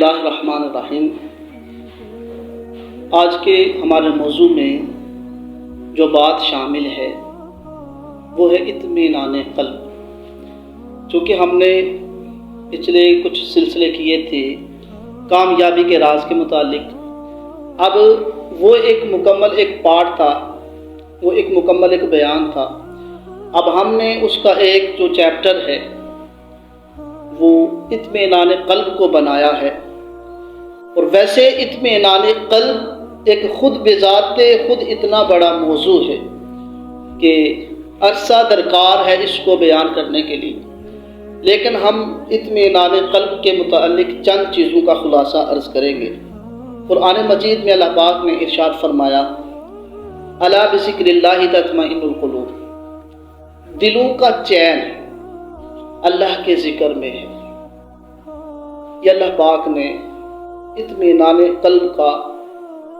اللہ الرحمن الرحیم۔ آج کے ہمارے موضوع میں جو بات شامل ہے وہ ہے اطمینان قلب۔ چونکہ ہم نے پچھلے کچھ سلسلے کیے تھے کامیابی کے راز کے متعلق، اب وہ ایک مکمل پارٹ تھا، وہ ایک مکمل بیان تھا۔ اب ہم نے اس کا ایک جو چیپٹر ہے وہ اطمینان قلب کو بنایا ہے۔ اور ویسے اطمینان قلب ایک خود بذات خود اتنا بڑا موضوع ہے کہ عرصہ درکار ہے اس کو بیان کرنے کے لیے، لیکن ہم اطمینان قلب کے متعلق چند چیزوں کا خلاصہ عرض کریں گے۔ قرآن مجید میں اللہ پاک نے ارشاد فرمایا، الا بذکر اللہ تطمئن القلوب، دلوں کا چین اللہ کے ذکر میں ہے۔ یہ اللہ پاک نے اطمینان قلب کا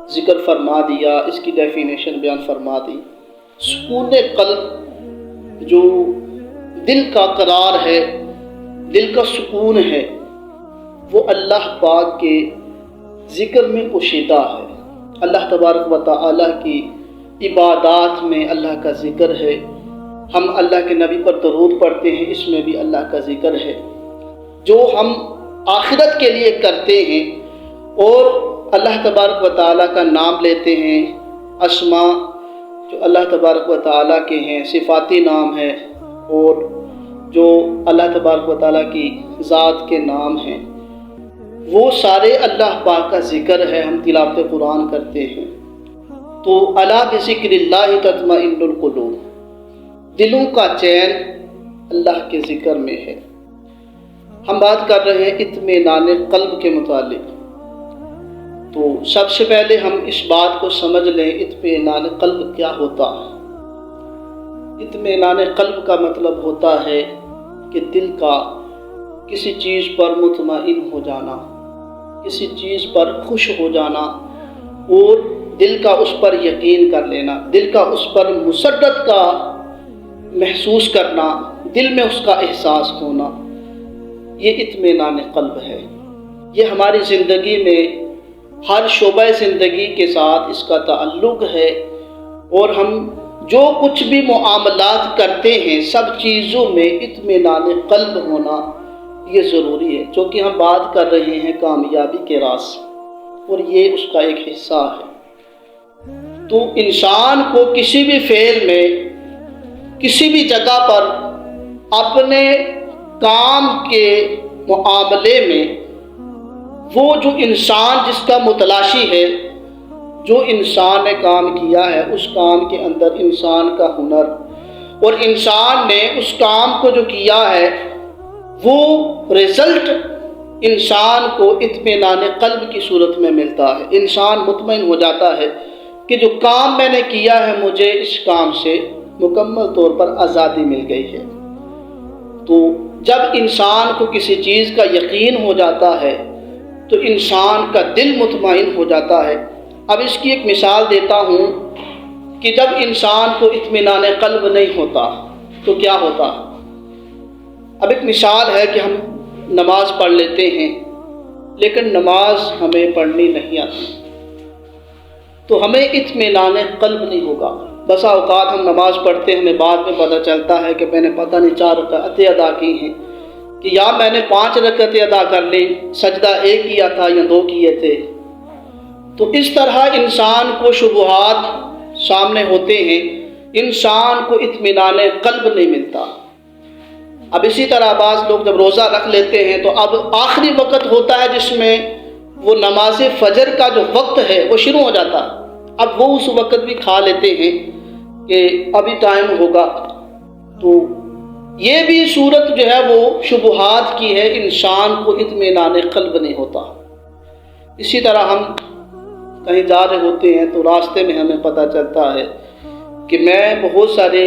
ذکر فرما دیا، اس کی ڈیفینیشن بیان فرما دی۔ سکون قلب جو دل کا قرار ہے، دل کا سکون ہے، وہ اللہ پاک کے ذکر میں پوشیدہ ہے۔ اللہ تبارک و تعالی کی عبادات میں اللہ کا ذکر ہے۔ ہم اللہ کے نبی پر درود پڑھتے ہیں، اس میں بھی اللہ کا ذکر ہے۔ جو ہم آخرت کے لیے کرتے ہیں اور اللہ تبارک و تعالیٰ کا نام لیتے ہیں، اسماء جو اللہ تبارک و تعالیٰ کے ہیں، صفاتی نام ہے، اور جو اللہ تبارک و تعالیٰ کی ذات کے نام ہیں، وہ سارے اللہ پاک کا ذکر ہے۔ ہم تلاوت قرآن کرتے ہیں تو الا بذکر اللہ تطمئن القلوب، دلوں کا چین اللہ کے ذکر میں ہے۔ ہم بات کر رہے ہیں اطمینان قلب کے متعلق، تو سب سے پہلے ہم اس بات کو سمجھ لیں اطمینان قلب کیا ہوتا ہے۔ اطمینان قلب کا مطلب ہوتا ہے کہ دل کا کسی چیز پر مطمئن ہو جانا، کسی چیز پر خوش ہو جانا، اور دل کا اس پر یقین کر لینا، دل کا اس پر مسرت کا محسوس کرنا، دل میں اس کا احساس ہونا، یہ اطمینان قلب ہے۔ یہ ہماری زندگی میں ہر شعبہ زندگی کے ساتھ اس کا تعلق ہے، اور ہم جو کچھ بھی معاملات کرتے ہیں سب چیزوں میں اطمینان قلب ہونا یہ ضروری ہے، چونکہ ہم بات کر رہے ہیں کامیابی کے راز، اور یہ اس کا ایک حصہ ہے۔ تو انسان کو کسی بھی فعل میں، کسی بھی جگہ پر اپنے کام کے معاملے میں، وہ جو انسان جس کا متلاشی ہے، جو انسان نے کام کیا ہے، اس کام کے اندر انسان کا ہنر، اور انسان نے اس کام کو جو کیا ہے وہ رزلٹ انسان کو اطمینان قلب کی صورت میں ملتا ہے۔ انسان مطمئن ہو جاتا ہے کہ جو کام میں نے کیا ہے مجھے اس کام سے مکمل طور پر آزادی مل گئی ہے۔ تو جب انسان کو کسی چیز کا یقین ہو جاتا ہے تو انسان کا دل مطمئن ہو جاتا ہے۔ اب اس کی ایک مثال دیتا ہوں کہ جب انسان کو اطمینان قلب نہیں ہوتا تو کیا ہوتا۔ اب ایک مثال ہے کہ ہم نماز پڑھ لیتے ہیں لیکن نماز ہمیں پڑھنی نہیں آتی، تو ہمیں اطمینان قلب نہیں ہوگا۔ بسا اوقات ہم نماز پڑھتے ہیں، ہمیں بعد میں پتہ چلتا ہے کہ میں نے پتہ نہیں 4 رکعتیں ادا کی ہیں، کہ یا میں نے 5 رکعتیں ادا کر لی، سجدہ 1 کیا تھا یا 2 کیے تھے۔ تو اس طرح انسان کو شبہات سامنے ہوتے ہیں، انسان کو اطمینان قلب نہیں ملتا۔ اب اسی طرح بعض لوگ جب روزہ رکھ لیتے ہیں تو اب آخری وقت ہوتا ہے جس میں وہ نماز فجر کا جو وقت ہے وہ شروع ہو جاتا ہے، اب وہ اس وقت بھی کھا لیتے ہیں کہ ابھی ٹائم ہوگا۔ تو یہ بھی صورت جو ہے وہ شبہات کی ہے، انسان کو اطمینان قلب نہیں ہوتا۔ اسی طرح ہم کہیں جا رہے ہوتے ہیں تو راستے میں ہمیں پتہ چلتا ہے کہ میں بہت سارے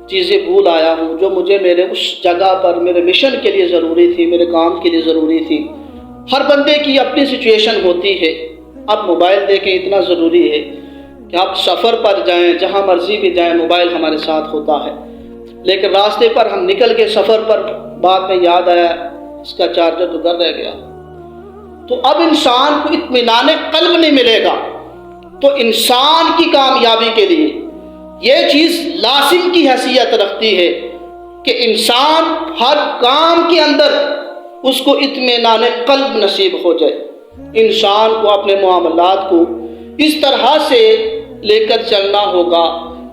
چیزیں بھول آیا ہوں جو مجھے میرے اس جگہ پر میرے مشن کے لیے ضروری تھی، میرے کام کے لیے ضروری تھی۔ ہر بندے کی اپنی سچویشن ہوتی ہے۔ اب موبائل دیکھیں، اتنا ضروری ہے کہ آپ سفر پر جائیں، جہاں مرضی بھی جائیں، موبائل ہمارے ساتھ ہوتا ہے، لیکن راستے پر ہم نکل کے سفر پر بعد میں یاد آیا اس کا چارجر تو گھر رہ گیا۔ تو اب انسان کو اطمینان قلب نہیں ملے گا۔ تو انسان کی کامیابی کے لیے یہ چیز لازم کی حیثیت رکھتی ہے کہ انسان ہر کام کے اندر اس کو اطمینان قلب نصیب ہو جائے۔ انسان کو اپنے معاملات کو اس طرح سے لے کر چلنا ہوگا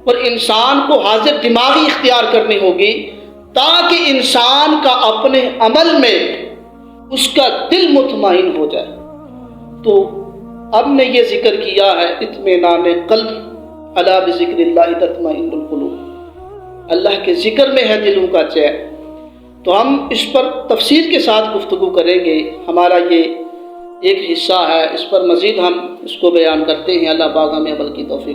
اور انسان کو حاضر دماغی اختیار کرنی ہوگی تاکہ انسان کا اپنے عمل میں اس کا دل مطمئن ہو جائے۔ تو اب نے یہ ذکر کیا ہے اطمینان قلب، الا بذکر اللہ تطمئن القلوب، اللہ کے ذکر میں ہے دلوں کا چین۔ تو ہم اس پر تفصیل کے ساتھ گفتگو کریں گے۔ ہمارا یہ ایک حصہ ہے، اس پر مزید ہم اس کو بیان کرتے ہیں۔ اللہ پاک ہمیں عمل کی توفیق